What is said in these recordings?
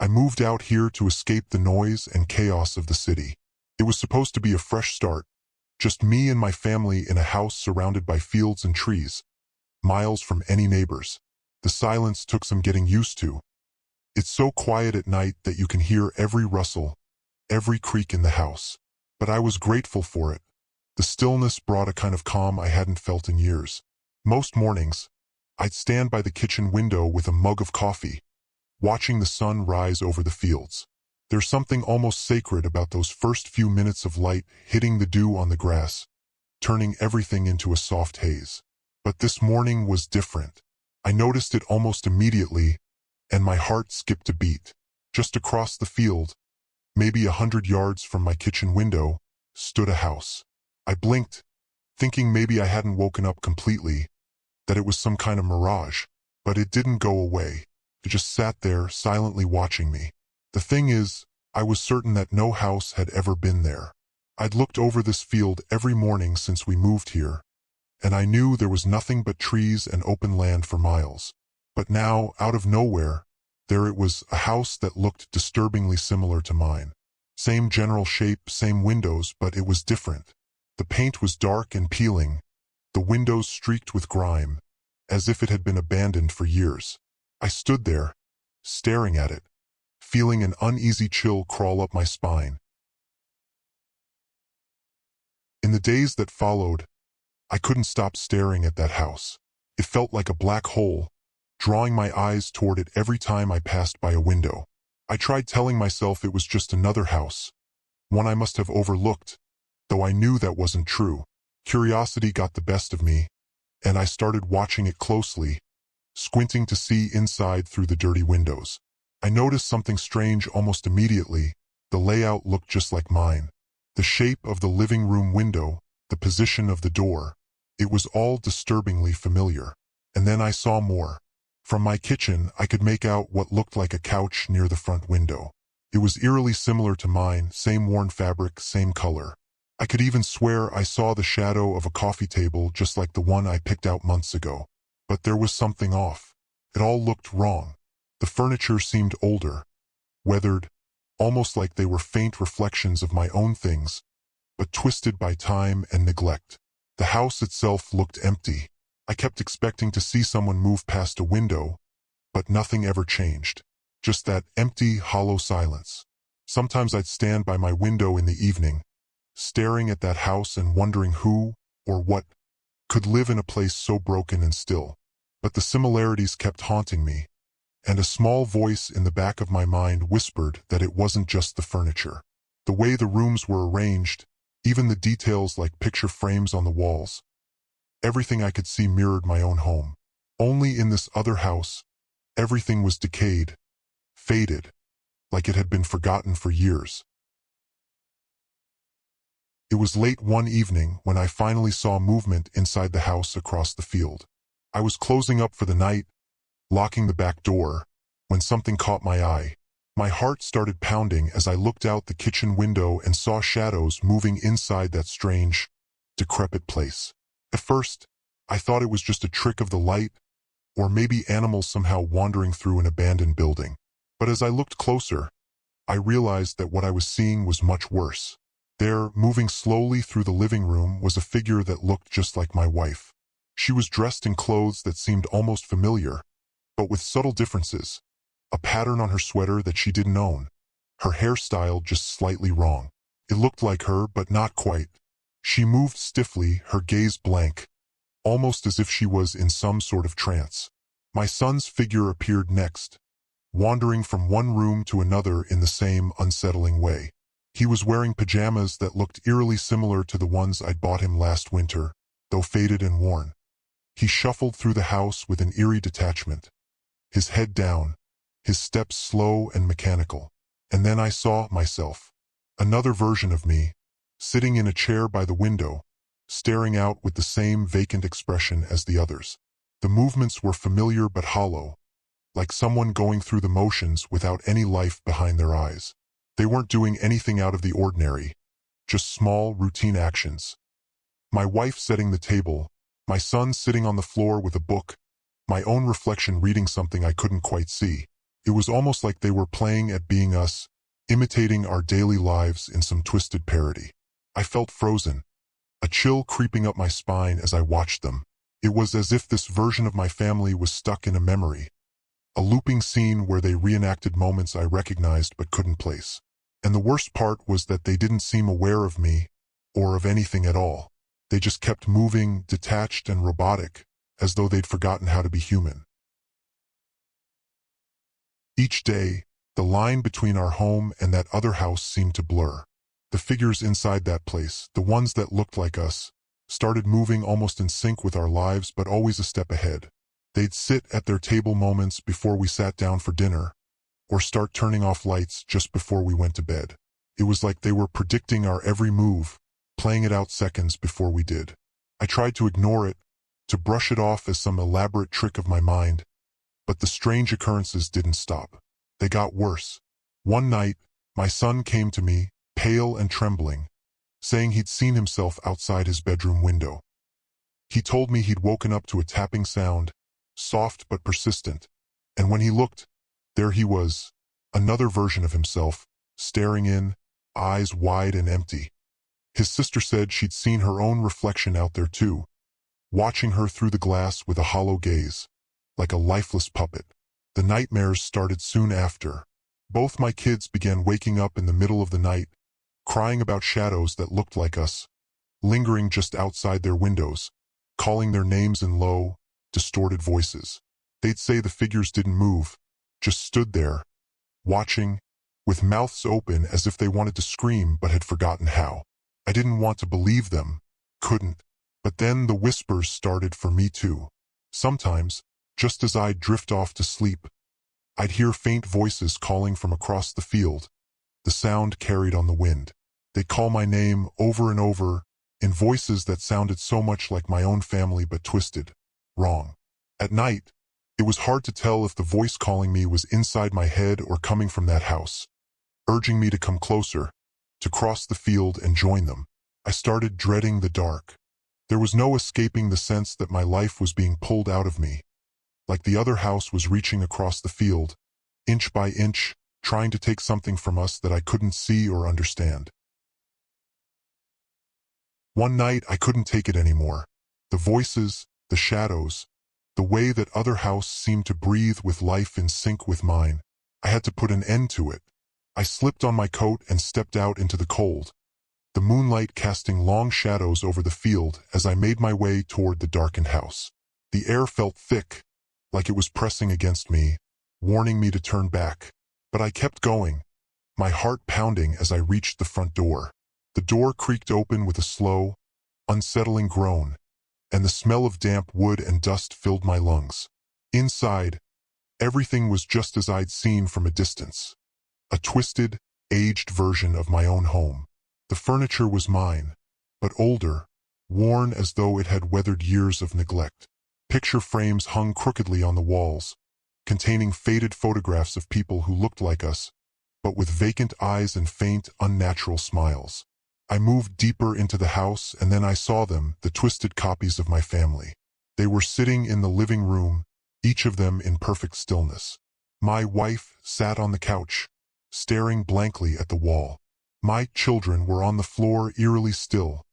I moved out here to escape the noise and chaos of the city. It was supposed to be a fresh start, just me and my family in a house surrounded by fields and trees, miles from any neighbors. The silence took some getting used to. It's so quiet at night that you can hear every rustle, every creak in the house. But I was grateful for it. The stillness brought a kind of calm I hadn't felt in years. Most mornings, I'd stand by the kitchen window with a mug of coffee, watching the sun rise over the fields. There's something almost sacred about those first few minutes of light hitting the dew on the grass, turning everything into a soft haze. But this morning was different. I noticed it almost immediately, and my heart skipped a beat. Just across the field, maybe 100 yards from my kitchen window, stood a house. I blinked, thinking maybe I hadn't woken up completely, that it was some kind of mirage. But it didn't go away. It just sat there, silently watching me. The thing is, I was certain that no house had ever been there. I'd looked over this field every morning since we moved here, and I knew there was nothing but trees and open land for miles. But now, out of nowhere, there it was, a house that looked disturbingly similar to mine. Same general shape, same windows, but it was different. The paint was dark and peeling, the windows streaked with grime, as if it had been abandoned for years. I stood there, staring at it, feeling an uneasy chill crawl up my spine. In the days that followed, I couldn't stop staring at that house. It felt like a black hole, drawing my eyes toward it every time I passed by a window. I tried telling myself it was just another house, one I must have overlooked, though I knew that wasn't true. Curiosity got the best of me, and I started watching it closely, squinting to see inside through the dirty windows. I noticed something strange almost immediately. The layout looked just like mine. The shape of the living room window, the position of the door, it was all disturbingly familiar. And then I saw more. From my kitchen, I could make out what looked like a couch near the front window. It was eerily similar to mine, same worn fabric, same color. I could even swear I saw the shadow of a coffee table just like the one I picked out months ago. But there was something off. It all looked wrong. The furniture seemed older, weathered, almost like they were faint reflections of my own things, but twisted by time and neglect. The house itself looked empty. I kept expecting to see someone move past a window, but nothing ever changed. Just that empty, hollow silence. Sometimes I'd stand by my window in the evening, staring at that house and wondering who, or what, could live in a place so broken and still. But the similarities kept haunting me, and a small voice in the back of my mind whispered that it wasn't just the furniture. The way the rooms were arranged, even the details like picture frames on the walls, everything I could see mirrored my own home. Only in this other house, everything was decayed, faded, like it had been forgotten for years. It was late one evening when I finally saw movement inside the house across the field. I was closing up for the night, locking the back door, when something caught my eye. My heart started pounding as I looked out the kitchen window and saw shadows moving inside that strange, decrepit place. At first, I thought it was just a trick of the light, or maybe animals somehow wandering through an abandoned building. But as I looked closer, I realized that what I was seeing was much worse. There, moving slowly through the living room, was a figure that looked just like my wife. She was dressed in clothes that seemed almost familiar, but with subtle differences. A pattern on her sweater that she didn't own. Her hairstyle just slightly wrong. It looked like her, but not quite. She moved stiffly, her gaze blank, almost as if she was in some sort of trance. My son's figure appeared next, wandering from one room to another in the same unsettling way. He was wearing pajamas that looked eerily similar to the ones I'd bought him last winter, though faded and worn. He shuffled through the house with an eerie detachment, his head down, his steps slow and mechanical. And then I saw myself, another version of me, sitting in a chair by the window, staring out with the same vacant expression as the others. The movements were familiar but hollow, like someone going through the motions without any life behind their eyes. They weren't doing anything out of the ordinary, just small, routine actions. My wife setting the table, my son sitting on the floor with a book, my own reflection reading something I couldn't quite see. It was almost like they were playing at being us, imitating our daily lives in some twisted parody. I felt frozen, a chill creeping up my spine as I watched them. It was as if this version of my family was stuck in a memory, a looping scene where they reenacted moments I recognized but couldn't place. And the worst part was that they didn't seem aware of me, or of anything at all. They just kept moving, detached and robotic, as though they'd forgotten how to be human. Each day, the line between our home and that other house seemed to blur. The figures inside that place, the ones that looked like us, started moving almost in sync with our lives but always a step ahead. They'd sit at their table moments before we sat down for dinner, or start turning off lights just before we went to bed. It was like they were predicting our every move, playing it out seconds before we did. I tried to ignore it, to brush it off as some elaborate trick of my mind, but the strange occurrences didn't stop. They got worse. One night, my son came to me, pale and trembling, saying he'd seen himself outside his bedroom window. He told me he'd woken up to a tapping sound, soft but persistent, and when he looked, there he was, another version of himself, staring in, eyes wide and empty. His sister said she'd seen her own reflection out there too, watching her through the glass with a hollow gaze, like a lifeless puppet. The nightmares started soon after. Both my kids began waking up in the middle of the night, crying about shadows that looked like us, lingering just outside their windows, calling their names in low, distorted voices. They'd say the figures didn't move, just stood there, watching, with mouths open as if they wanted to scream but had forgotten how. I didn't want to believe them, couldn't. But then the whispers started for me too. Sometimes, just as I'd drift off to sleep, I'd hear faint voices calling from across the field, the sound carried on the wind. They'd call my name over and over, in voices that sounded so much like my own family but twisted, wrong. At night, it was hard to tell if the voice calling me was inside my head or coming from that house, urging me to come closer, to cross the field and join them. I started dreading the dark. There was no escaping the sense that my life was being pulled out of me, like the other house was reaching across the field, inch by inch, trying to take something from us that I couldn't see or understand. One night I couldn't take it anymore. The voices, the shadows, the way that other house seemed to breathe with life in sync with mine. I had to put an end to it. I slipped on my coat and stepped out into the cold, the moonlight casting long shadows over the field as I made my way toward the darkened house. The air felt thick, like it was pressing against me, warning me to turn back. But I kept going, my heart pounding as I reached the front door. The door creaked open with a slow, unsettling groan, and the smell of damp wood and dust filled my lungs. Inside, everything was just as I'd seen from a distance. A twisted, aged version of my own home. The furniture was mine, but older, worn as though it had weathered years of neglect. Picture frames hung crookedly on the walls, containing faded photographs of people who looked like us, but with vacant eyes and faint, unnatural smiles. I moved deeper into the house and then I saw them, the twisted copies of my family. They were sitting in the living room, each of them in perfect stillness. My wife sat on the couch, staring blankly at the wall. My children were on the floor eerily still,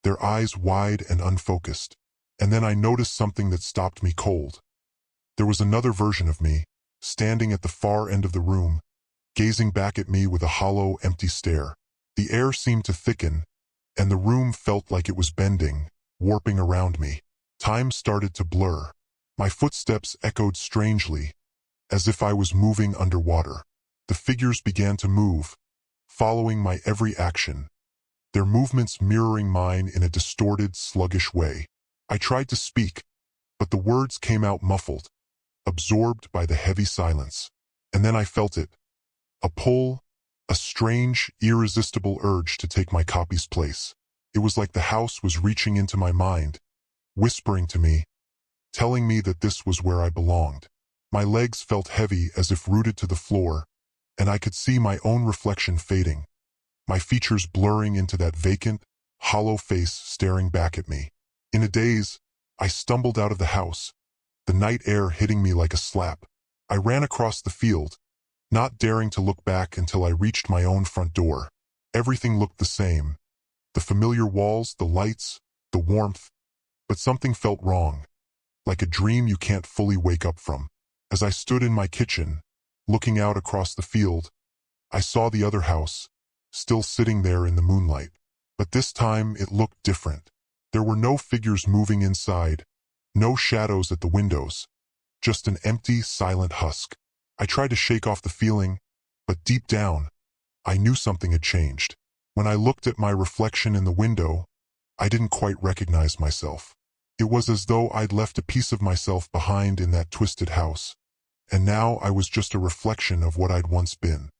their eyes wide and unfocused. And then I noticed something that stopped me cold. There was another version of me, standing at the far end of the room, gazing back at me with a hollow, empty stare. The air seemed to thicken, and the room felt like it was bending, warping around me. Time started to blur. My footsteps echoed strangely, as if I was moving underwater. The figures began to move, following my every action, their movements mirroring mine in a distorted, sluggish way. I tried to speak, but the words came out muffled, absorbed by the heavy silence. And then I felt it. A pull, a strange, irresistible urge to take my copy's place. It was like the house was reaching into my mind, whispering to me, telling me that this was where I belonged. My legs felt heavy as if rooted to the floor, and I could see my own reflection fading, my features blurring into that vacant, hollow face staring back at me. In a daze, I stumbled out of the house, the night air hitting me like a slap. I ran across the field, not daring to look back until I reached my own front door. Everything looked the same. The familiar walls, the lights, the warmth. But something felt wrong, like a dream you can't fully wake up from. As I stood in my kitchen, looking out across the field, I saw the other house, still sitting there in the moonlight. But this time it looked different. There were no figures moving inside, no shadows at the windows, just an empty, silent husk. I tried to shake off the feeling, but deep down, I knew something had changed. When I looked at my reflection in the window, I didn't quite recognize myself. It was as though I'd left a piece of myself behind in that twisted house, and now I was just a reflection of what I'd once been.